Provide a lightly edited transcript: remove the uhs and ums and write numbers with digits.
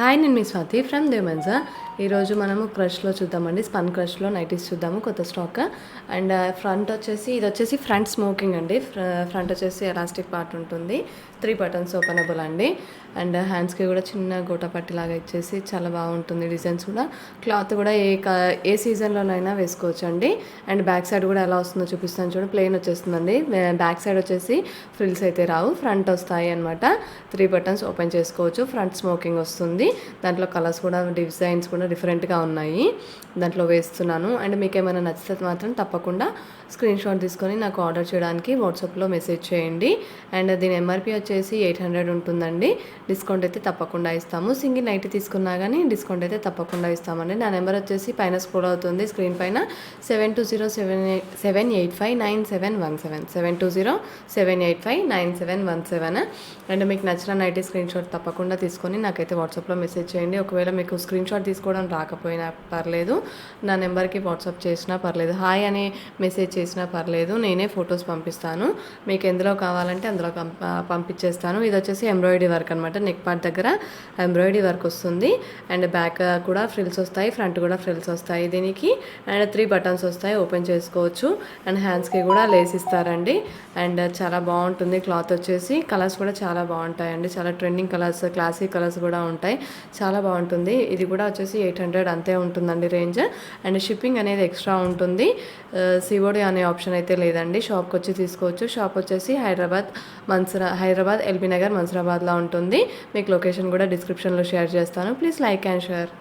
Hi, నేను మీ Swathi from దేవమన్సా. ఈరోజు మనము క్రష్లో చూద్దామండి. స్పన్ క్రష్లో నైటీస్ చూద్దాము, కొత్త స్టాక్. అండ్ ఫ్రంట్ వచ్చేసి ఇది వచ్చేసి ఫ్రంట్ స్మోకింగ్ అండి. ఫ్రంట్ వచ్చేసి ఎలాస్టిక్ పార్ట్ ఉంటుంది, 3 బటన్స్ ఓపెనబుల్ అండి. అండ్ హ్యాండ్స్కి కూడా చిన్న గోటా పట్టిలాగా ఇచ్చేసి చాలా బాగుంటుంది. డిజైన్స్ కూడా, క్లాత్ కూడా ఏ సీజన్లోనైనా వేసుకోవచ్చు అండి. అండ్ బ్యాక్ సైడ్ కూడా ఎలా వస్తుందో చూపిస్తాను చూడండి. ప్లెయిన్ వచ్చేస్తుందండి. బ్యాక్ సైడ్ వచ్చేసి ఫ్రిల్స్ అయితే రావు, ఫ్రంట్ వస్తాయి అనమాట. 3 బటన్స్ ఓపెన్ చేసుకోవచ్చు. ఫ్రంట్ స్మోకింగ్ వస్తుంది. దాంట్లో కలర్స్ కూడా, డిజైన్స్ కూడా డిఫరెంట్గా ఉన్నాయి. దాంట్లో వేస్తున్నాను. అండ్ మీకు ఏమైనా నచ్చితే మాత్రం తప్పకుండా స్క్రీన్ షాట్ తీసుకొని నాకు ఆర్డర్ చేయడానికి వాట్సాప్లో మెసేజ్ చేయండి. అండ్ దీని ఎంఆర్పి వచ్చేసి 800 ఉంటుందండి. డిస్కౌంట్ అయితే తప్పకుండా ఇస్తాము. సింగిల్ నైట్ తీసుకున్నా కానీ డిస్కౌంట్ అయితే తప్పకుండా ఇస్తామండి. నా నెంబర్ వచ్చేసి పైన స్క్రోల్ అవుతుంది స్క్రీన్ పైన, 7207859717, 7207859717. అండ్ మీకు నచ్చిన నైటీ స్క్రీన్ షాట్ తప్పకుండా తీసుకొని నాకైతే వాట్సాప్లో మెసేజ్ చేయండి. ఒకవేళ మీకు స్క్రీన్ షాట్ తీసుకోవడం రాకపోయినా పర్లేదు, నా నెంబర్కి వాట్సాప్ చేసినా పర్లేదు, హాయ్ అని మెసేజ్ చేసినా పర్లేదు, నేనే ఫొటోస్ పంపిస్తాను. మీకు ఎందులో కావాలంటే అందులో పంపించేస్తాను. ఇది వచ్చేసి ఎంబ్రాయిడరీ వర్క్ అనమాట. నెక్ పార్ట్ దగ్గర ఎంబ్రాయిడరీ వర్క్ వస్తుంది. అండ్ బ్యాక్ కూడా ఫ్రిల్స్ వస్తాయి, ఫ్రంట్ కూడా ఫ్రిల్స్ వస్తాయి దీనికి. అండ్ 3 బటన్స్ వస్తాయి, ఓపెన్ చేసుకోవచ్చు. అండ్ హ్యాండ్స్కి కూడా లేస్ ఇస్తారండి. అండ్ చాలా బాగుంటుంది క్లాత్ వచ్చేసి. కలర్స్ కూడా చాలా బాగుంటాయండి, చాలా ట్రెండింగ్ కలర్స్, క్లాసిక్ కలర్స్ కూడా ఉంటాయి. చాలా బాగుంటుంది. ఇది కూడా వచ్చేసి 800 అంతే ఉంటుందండి రేంజ్. అండ్ షిప్పింగ్ అనేది ఎక్స్ట్రా ఉంటుంది. సిఓడి అనే ఆప్షన్ అయితే లేదండి. షాప్కి వచ్చి తీసుకోవచ్చు. షాప్ వచ్చేసి హైదరాబాద్ ఎల్బీ నగర్ మన్సూరాబాద్లో ఉంటుంది. మీకు లొకేషన్ కూడా డిస్క్రిప్షన్లో షేర్ చేస్తాను. Please like and share.